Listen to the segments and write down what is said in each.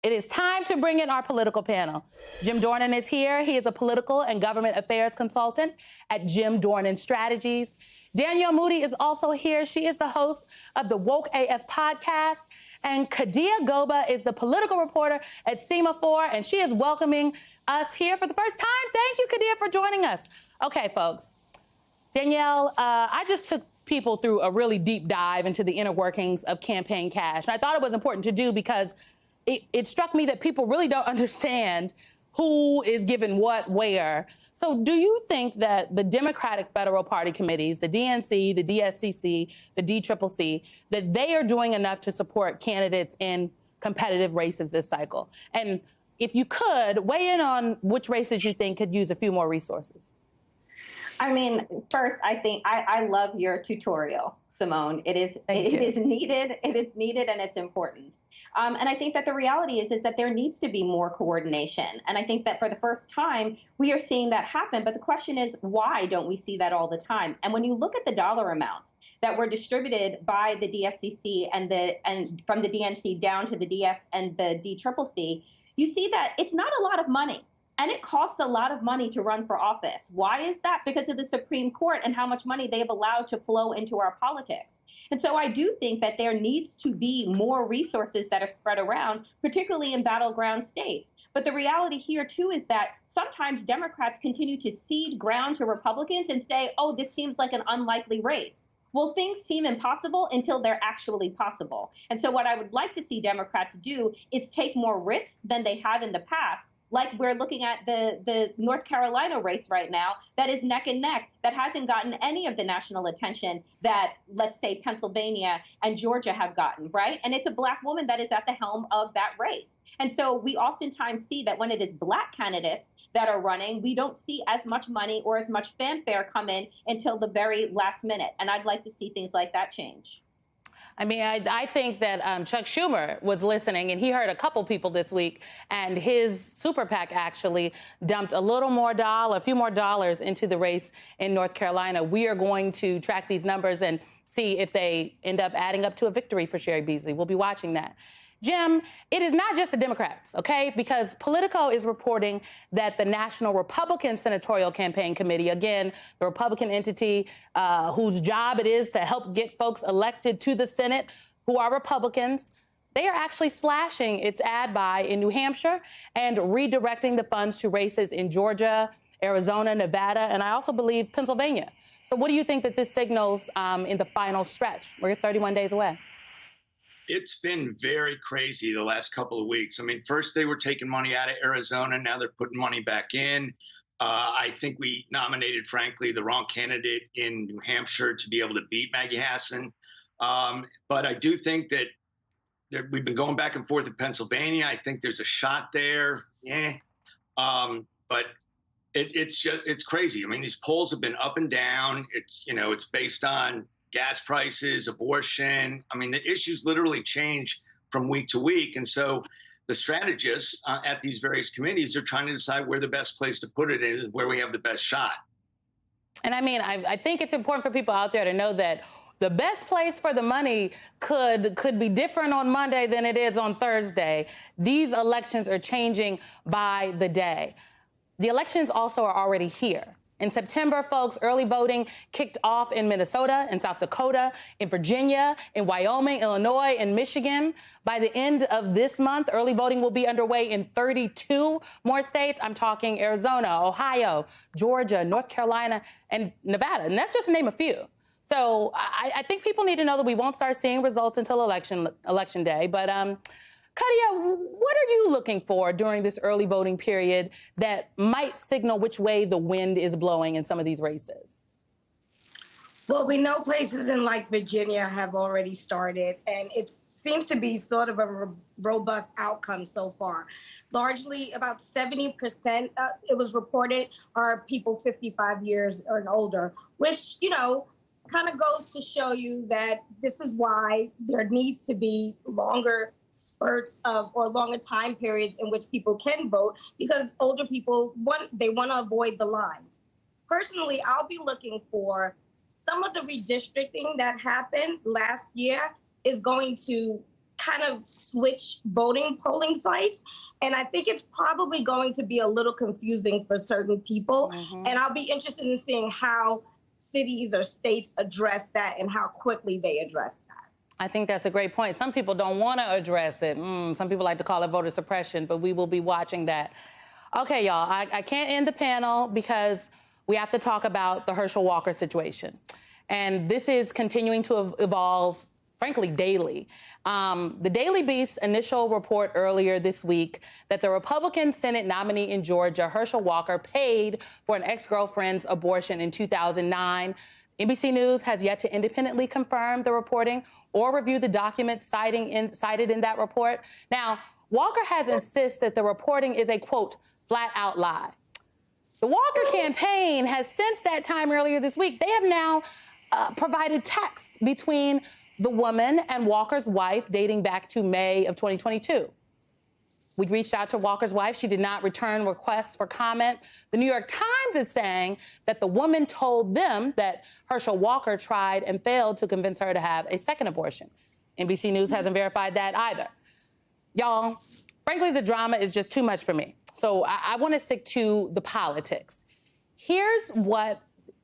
It is time to bring in our political panel. Jim Dornan is here. He is a political and government affairs consultant at Jim Dornan Strategies. Danielle Moody is also here. She is the host of the Woke AF podcast. And Kadia Goba is the political reporter at Semafor, and she is welcoming us here for the first time. Thank you, Kadia, for joining us. Okay, folks. Danielle, I just took people through a really deep dive into the inner workings of campaign cash. And I thought it was important to do because it struck me that people really don't understand who is given what where. So do you think that the Democratic Federal Party committees, the DNC, the DSCC, the DCCC, that they are doing enough to support candidates in competitive races this cycle? And if you could, weigh in on which races you think could use a few more resources. I mean, first, I think I love your tutorial, Simone. It is needed. It is needed, and it's important. And I think that the reality is that there needs to be more coordination. And I think that for the first time, we are seeing that happen. But the question is, why don't we see that all the time? And when you look at the dollar amounts that were distributed by the DSCC and from the DNC down to the DS and the DCCC, you see that it's not a lot of money. And it costs a lot of money to run for office. Why is that? Because of the Supreme Court and how much money they have allowed to flow into our politics. And so I do think that there needs to be more resources that are spread around, particularly in battleground states. But the reality here, too, is that sometimes Democrats continue to cede ground to Republicans and say, oh, this seems like an unlikely race. Well, things seem impossible until they're actually possible. And so what I would like to see Democrats do is take more risks than they have in the past. Like we're looking at the North Carolina race right now that is neck and neck, that hasn't gotten any of the national attention that, let's say, Pennsylvania and Georgia have gotten, right? And it's a Black woman that is at the helm of that race. And so we oftentimes see that when it is Black candidates that are running, we don't see as much money or as much fanfare come in until the very last minute. And I'd like to see things like that change. I mean, I think that Chuck Schumer was listening, and he heard a couple people this week, and his super PAC actually dumped a few more dollars into the race in North Carolina. We are going to track these numbers and see if they end up adding up to a victory for Cheri Beasley. We'll be watching that. Jim, it is not just the Democrats, okay? Because Politico is reporting that the National Republican Senatorial Campaign Committee, again, the Republican entity whose job it is to help get folks elected to the Senate who are Republicans, they are actually slashing its ad buy in New Hampshire and redirecting the funds to races in Georgia, Arizona, Nevada, and I also believe Pennsylvania. So what do you think that this signals in the final stretch? We're 31 days away. It's been very crazy the last couple of weeks. I mean, first they were taking money out of Arizona. Now they're putting money back in. I think we nominated, frankly, the wrong candidate in New Hampshire to be able to beat Maggie Hassan. But I do think that we've been going back and forth in Pennsylvania. I think there's a shot there. But it's crazy. I mean, these polls have been up and down. It's based on gas prices, abortion. I mean, the issues literally change from week to week. And so the strategists at these various committees are trying to decide where the best place to put it is, where we have the best shot. And I mean, I think it's important for people out there to know that the best place for the money could be different on Monday than it is on Thursday. These elections are changing by the day. The elections also are already here. In September, folks, early voting kicked off in Minnesota, in South Dakota, in Virginia, in Wyoming, Illinois, and Michigan. By the end of this month, early voting will be underway in 32 more states. I'm talking Arizona, Ohio, Georgia, North Carolina, and Nevada. And that's just to name a few. So I think people need to know that we won't start seeing results until election day. But Kadia, what are you looking for during this early voting period that might signal which way the wind is blowing in some of these races? Well, we know places in like Virginia have already started, and it seems to be sort of a robust outcome so far. Largely about 70%, it was reported, are people 55 years and older, which, kind of goes to show you that this is why there needs to be longer spurts of or longer time periods in which people can vote, because older people, they want to avoid the lines. Personally, I'll be looking for some of the redistricting that happened last year is going to kind of switch polling sites. And I think it's probably going to be a little confusing for certain people. And I'll be interested in seeing how cities or states address that and how quickly they address that. I think that's a great point. Some people don't want to address it. Some people like to call it voter suppression, but we will be watching that. Okay, y'all, I can't end the panel because we have to talk about the Herschel Walker situation. And this is continuing to evolve, frankly, daily. The Daily Beast's initial report earlier this week that the Republican Senate nominee in Georgia, Herschel Walker, paid for an ex-girlfriend's abortion in 2009. NBC News has yet to independently confirm the reporting or review the documents cited in that report. Now, Walker has insisted that the reporting is a, quote, flat-out lie. The Walker campaign has, since that time earlier this week, they have now provided text between the woman and Walker's wife dating back to May of 2022. We reached out to Walker's wife. She did not return requests for comment. The New York Times is saying that the woman told them that Herschel Walker tried and failed to convince her to have a second abortion. NBC News hasn't verified that either. Y'all, frankly, the drama is just too much for me. So I want to stick to the politics. Here's what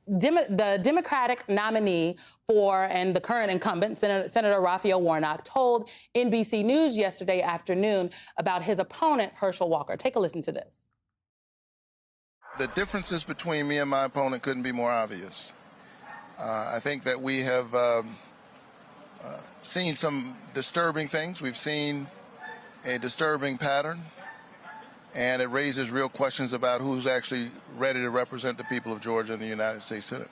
the Democratic nominee for and the current incumbent, Senator Raphael Warnock, told NBC News yesterday afternoon about his opponent, Herschel Walker. Take a listen to this. The differences between me and my opponent couldn't be more obvious. I think that we have seen some disturbing things. We've seen a disturbing pattern, and it raises real questions about who's actually ready to represent the people of Georgia in the United States Senate.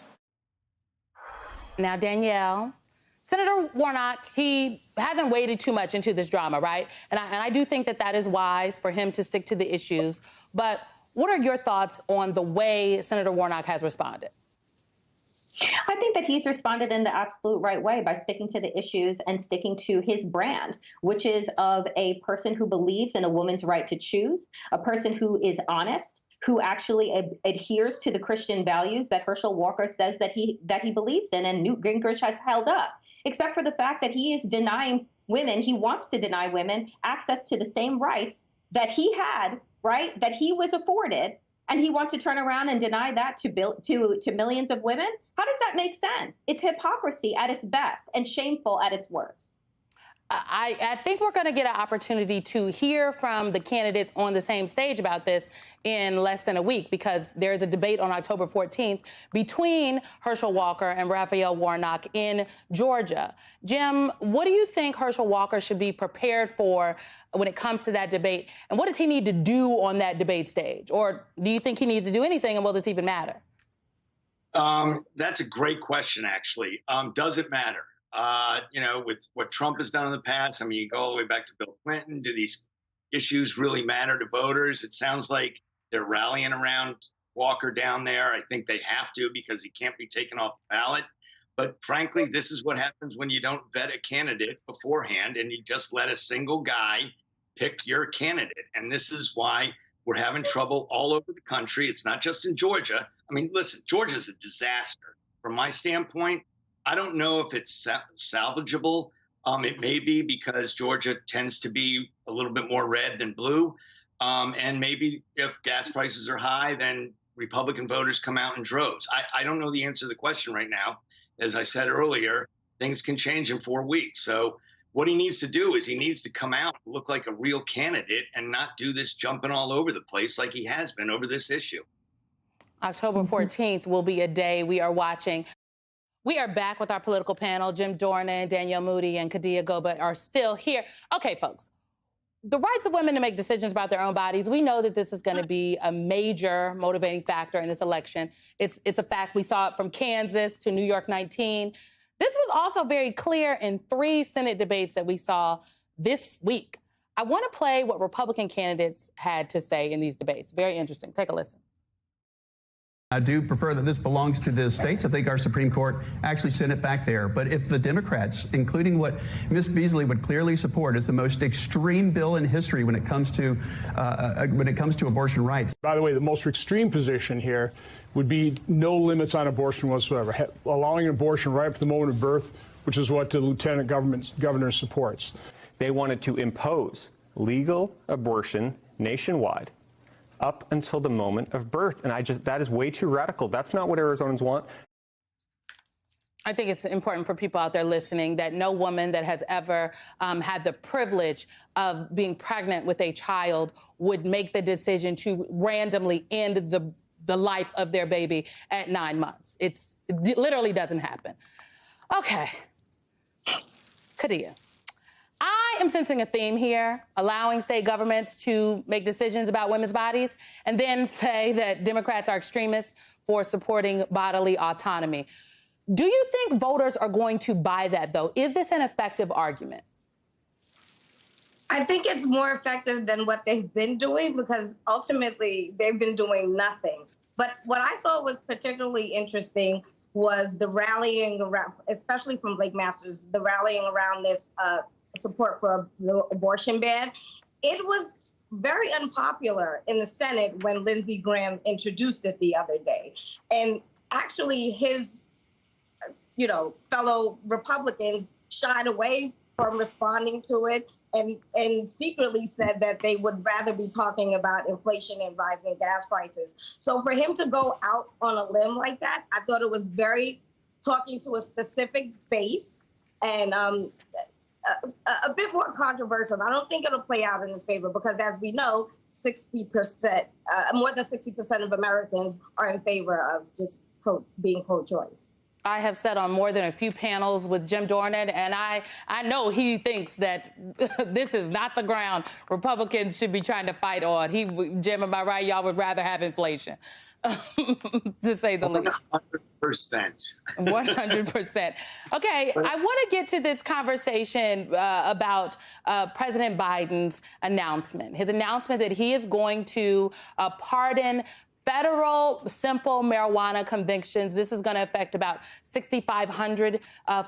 Now, Danielle, Senator Warnock, he hasn't waded too much into this drama, right? And I do think that that is wise for him to stick to the issues. But what are your thoughts on the way Senator Warnock has responded? I think that he's responded in the absolute right way by sticking to the issues and sticking to his brand, which is of a person who believes in a woman's right to choose, a person who is honest, who actually adheres to the Christian values that Herschel Walker says that he believes in and Newt Gingrich has held up, except for the fact that he is denying women, he wants to deny women access to the same rights that he had, right, that he was afforded. And he wants to turn around and deny that to millions of women? How does that make sense? It's hypocrisy at its best and shameful at its worst. I think we're going to get an opportunity to hear from the candidates on the same stage about this in less than a week, because there's a debate on October 14th between Herschel Walker and Raphael Warnock in Georgia. Jim, what do you think Herschel Walker should be prepared for when it comes to that debate? And what does he need to do on that debate stage? Or do you think he needs to do anything, and will this even matter? That's a great question, actually. Does it matter? You know, with what Trump has done in the past, I mean, you go all the way back to Bill Clinton. Do these issues really matter to voters? It sounds like they're rallying around Walker down there. I think they have to, because he can't be taken off the ballot. But frankly, this is what happens when you don't vet a candidate beforehand and you just let a single guy pick your candidate. And this is why we're having trouble all over the country. It's not just in Georgia. I mean, listen, Georgia's a disaster. From my standpoint, I don't know if it's salvageable. It may be, because Georgia tends to be a little bit more red than blue. And maybe if gas prices are high, then Republican voters come out in droves. I don't know the answer to the question right now. As I said earlier, things can change in 4 weeks. So what he needs to do is he needs to come out and look like a real candidate and not do this jumping all over the place like he has been over this issue. October 14th will be a day we are watching. We are back with our political panel. Jim Dornan, Danielle Moody, and Khadija Goba are still here. Okay, folks, the rights of women to make decisions about their own bodies, we know that this is going to be a major motivating factor in this election. It's a fact. We saw it from Kansas to New York 19. This was also very clear in 3 Senate debates that we saw this week. I want to play what Republican candidates had to say in these debates. Very interesting. Take a listen. I do prefer that this belongs to the states. I think our Supreme Court actually sent it back there. But if the Democrats, including what Ms. Beasley would clearly support, is the most extreme bill in history when it comes to abortion rights. By the way, the most extreme position here would be no limits on abortion whatsoever, allowing an abortion right up to the moment of birth, which is what the lieutenant governor supports. They wanted to impose legal abortion nationwide up until the moment of birth. And that is way too radical. That's not what Arizonans want. I think it's important for people out there listening that no woman that has ever had the privilege of being pregnant with a child would make the decision to randomly end the life of their baby at 9 months. It literally doesn't happen. Okay. Kadia, I am sensing a theme here, allowing state governments to make decisions about women's bodies and then say that Democrats are extremists for supporting bodily autonomy. Do you think voters are going to buy that, though? Is this an effective argument? I think it's more effective than what they've been doing because ultimately they've been doing nothing. But what I thought was particularly interesting was the rallying around, especially from Blake Masters, the rallying around this support for the abortion ban. It was very unpopular in the Senate when Lindsey Graham introduced it the other day. And actually his fellow Republicans shied away from responding to it and secretly said that they would rather be talking about inflation and rising gas prices. So for him to go out on a limb like that, I thought it was very talking to a specific base and a bit more controversial. I don't think it'll play out in his favor because, as we know, 60%, more than 60% of Americans are in favor of just being pro-choice. I have said on more than a few panels with Jim Dornan, and I know he thinks that this is not the ground Republicans should be trying to fight on. Jim, am I right? Y'all would rather have inflation, to say the least. 100%. 100%. Okay, I want to get to this conversation about President Biden's announcement. His announcement that he is going to pardon federal simple marijuana convictions. This is going to affect about 6,500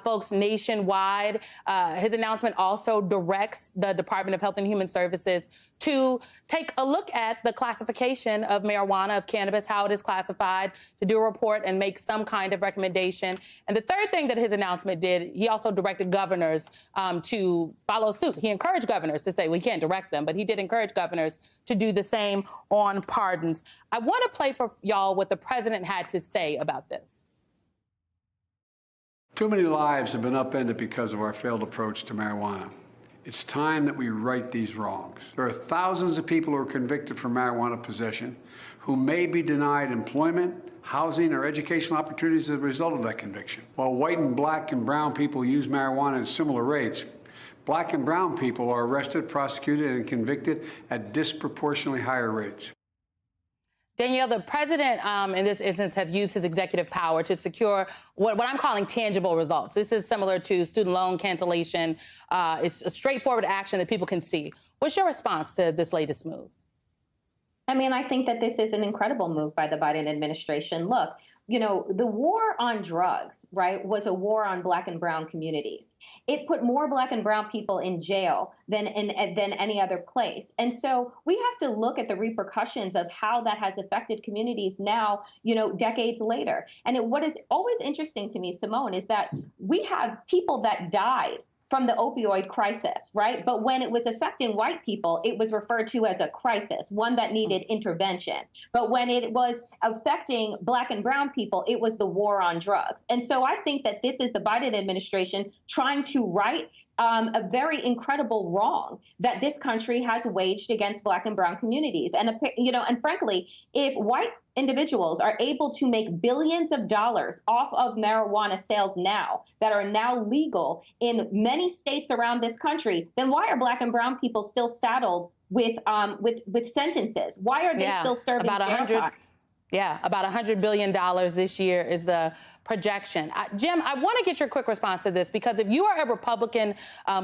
folks nationwide. His announcement also directs the Department of Health and Human Services to take a look at the classification of marijuana, of cannabis, how it is classified, to do a report and make some kind of recommendation. And the third thing that his announcement did, he also directed governors to follow suit. He encouraged governors to say, we can't direct them, but he did encourage governors to do the same on pardons. I want to play for y'all what the president had to say about this. Too many lives have been upended because of our failed approach to marijuana. It's time that we right these wrongs. There are thousands of people who are convicted for marijuana possession who may be denied employment, housing, or educational opportunities as a result of that conviction. While white and black and brown people use marijuana at similar rates, black and brown people are arrested, prosecuted, and convicted at disproportionately higher rates. Danielle, the president in this instance has used his executive power to secure what I'm calling tangible results. This is similar to student loan cancellation. It's a straightforward action that people can see. What's your response to this latest move? I mean, I think that this is an incredible move by the Biden administration. Look, you know, the war on drugs, right, was a war on black and brown communities. It put more black and brown people in jail than any other place. And so we have to look at the repercussions of how that has affected communities now, you know, decades later. And what is always interesting to me, Simone, is that we have people that died from the opioid crisis, right? But when it was affecting white people, it was referred to as a crisis, one that needed intervention. But when it was affecting black and brown people, it was the war on drugs. And so I think that this is the Biden administration trying to right a very incredible wrong that this country has waged against black and brown communities. And, you know, and frankly, if white individuals are able to make billions of dollars off of marijuana sales now that are now legal in many states around this country, then why are black and brown people still saddled with sentences? Why are they still serving jail time? Yeah, about $100 billion this year is the projection. Jim, I want to get your quick response to this, because if you are a Republican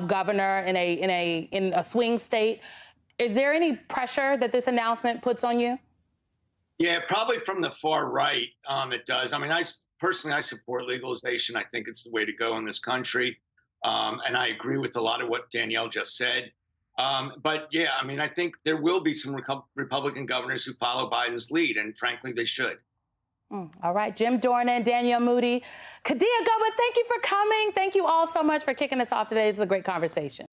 governor in a swing state, is there any pressure that this announcement puts on you? Yeah, probably from the far right, it does. I mean, personally, I support legalization. I think it's the way to go in this country. And I agree with a lot of what Danielle just said. But yeah, I mean, I think there will be some Republican governors who follow Biden's lead, and frankly, they should. All right, Jim Dornan, Danielle Moody, Kadia Goba, thank you for coming. Thank you all so much for kicking us off today. This is a great conversation.